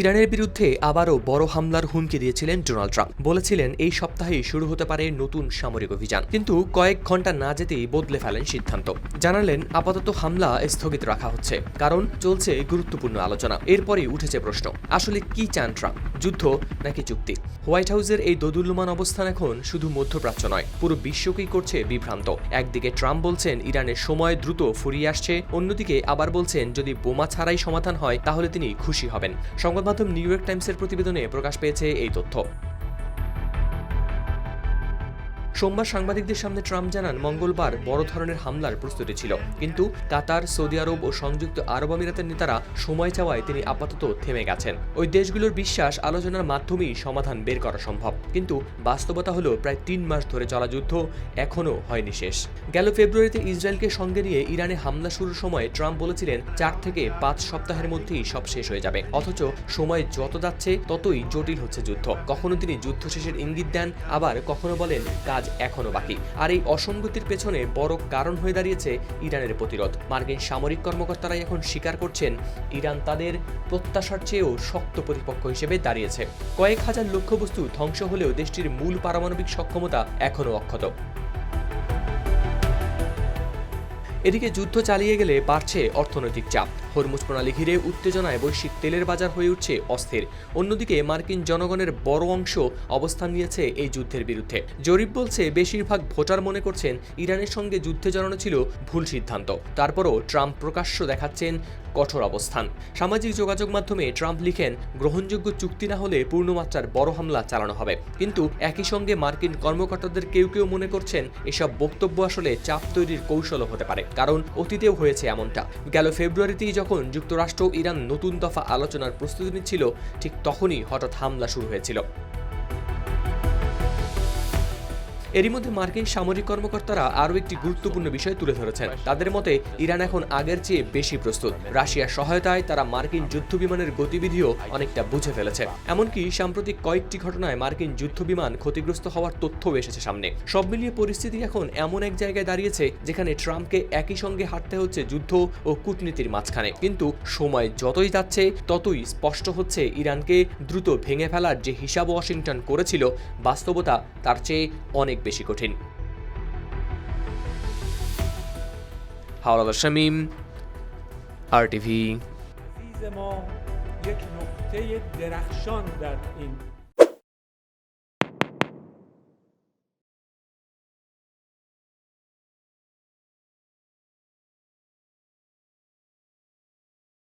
ইরানের বিরুদ্ধে আবারও বড় হামলার হুমকি দিয়েছিলেন ডোনাল্ড ট্রাম্প। বলেছিলেন এই সপ্তাহেই শুরু হতে পারে নতুন সামরিক অভিযান, কিন্তু কয়েক ঘন্টা না যেতেই বদলে ফেলেন সিদ্ধান্ত। জানালেন আপাতত হামলা স্থগিত রাখা হচ্ছে, কারণ চলছে গুরুত্বপূর্ণ আলোচনা। এরপরই উঠেছে প্রশ্ন, আসলে কি চান ট্রাম্প, যুদ্ধ নাকি চুক্তি? হোয়াইট হাউসের এই দোদুল্যমান অবস্থান এখন শুধু মধ্যপ্রাচ্য নয়, পুরো বিশ্বকেই করছে বিভ্রান্ত। একদিকে ট্রাম্প বলছেন ইরানের সময় দ্রুত ফুরিয়ে আসছে, অন্যদিকে আবার বলছেন যদি বোমা ছাড়াই সমাধান হয় তাহলে তিনি খুশি হবেন। সংবাদ মাধ্যম নিউ ইয়র্ক টাইমসের প্রতিবেদনে প্রকাশ পেয়েছে এই তথ্য। সোমবার সাংবাদিকদের সামনে ট্রাম্প জানান মঙ্গলবার বড় ধরনের হামলার প্রস্তুতি ছিল, কিন্তু কাতার, সৌদি আরব ও সংযুক্ত আরব আমিরাতের নেতারা সময় চাওয়ায় তিনি আপাতত থেমে গেছেন। ওই দেশগুলোর বিশ্বাস আলোচনার মাধ্যমেই সমাধান বের করা সম্ভব, কিন্তু বাস্তবতা হলো প্রায় 3 মাস ধরে চলা যুদ্ধ এখনও হয়নি শেষ। গেল ফেব্রুয়ারিতে ইসরায়েলকে সঙ্গে নিয়ে ইরানে হামলা শুরুর সময় ট্রাম্প বলেছিলেন 4 থেকে 5 সপ্তাহের মধ্যেই সব শেষ হয়ে যাবে। অথচ সময় যত যাচ্ছে ততই জটিল হচ্ছে যুদ্ধ। কখনো তিনি যুদ্ধ শেষের ইঙ্গিত দেন, আবার কখনো বলেন কাজ এখনো বাকি। আর এই অসঙ্গতির পেছনে বড় কারণ হয়ে দাঁড়িয়েছে ইরানের প্রতিরোধ। মার্কিন সামরিক কর্মকর্তারাই এখন স্বীকার করছেন ইরান তাদের প্রত্যাশার চেয়েও শক্ত প্রতিপক্ষ হিসেবে দাঁড়িয়েছে। কয়েক হাজার লক্ষ্যবস্তু ধ্বংস হলেও দেশটির মূল পারমাণবিক সক্ষমতা এখনও অক্ষত। এদিকে যুদ্ধ চালিয়ে গেলে বাড়ছে অর্থনৈতিক চাপ। হরমুজ প্রণালী ঘিরে উত্তেজনায় বৈশ্বিক তেলের বাজার হয়ে উঠছে অস্থির। অন্যদিকে মার্কিন জনগণের বড় অংশ অবস্থান নিয়েছে এই যুদ্ধের বিরুদ্ধে। জরিপ বলছে বেশিরভাগ ভোটার মনে করছেন ইরানের সঙ্গে যুদ্ধে জড়ানো ছিল ভুল সিদ্ধান্ত। তারপরও ট্রাম্প প্রকাশ্য দেখাচ্ছেন কঠোর অবস্থান। সামাজিক যোগাযোগ মাধ্যমে ট্রাম্প লিখেন গ্রহণযোগ্য চুক্তি না হলে পূর্ণমাত্রার বড় হামলা চালানো হবে। কিন্তু একই সঙ্গে মার্কিন কর্মকর্তাদের কেউ কেউ মনে করছেন এসব বক্তব্য আসলে চাপ তৈরির কৌশলও হতে পারে, কারণ অতীতেও হয়েছে এমনটা। গেল ফেব্রুয়ারিতেই যখন যুক্তরাষ্ট্র ইরান নতুন দফা আলোচনার প্রস্তুতি নিচ্ছিল, ঠিক তখনই হঠাৎ হামলা শুরু হয়েছিল। এরই মধ্যে মার্কিন সামরিক কর্মকর্তারা আরও একটি গুরুত্বপূর্ণ বিষয় তুলে ধরেছেন। তাদের মতে ইরান এখন আগের চেয়ে বেশি প্রস্তুত। রাশিয়ার সহায়তায় তারা মার্কিন যুদ্ধবিমানের গতিবিধিও অনেকটা বুঝে ফেলেছে। এমনকি সাম্প্রতিক কয়েকটি ঘটনায় মার্কিন যুদ্ধবিমান ক্ষতিগ্রস্ত হওয়ার তথ্যও এসেছে সামনে। সব মিলিয়ে পরিস্থিতি এখন এমন এক জায়গায় দাঁড়িয়েছে যেখানে ট্রাম্পকে একই সঙ্গে হাঁটতে হচ্ছে যুদ্ধ ও কূটনীতির মাঝখানে। কিন্তু সময় যতই যাচ্ছে ততই স্পষ্ট হচ্ছে ইরানকে দ্রুত ভেঙে ফেলার যে হিসাব ওয়াশিংটন করেছিল, বাস্তবতা তার চেয়ে অনেক বেশি কঠিন। হাওলাদার শামীম, RTV।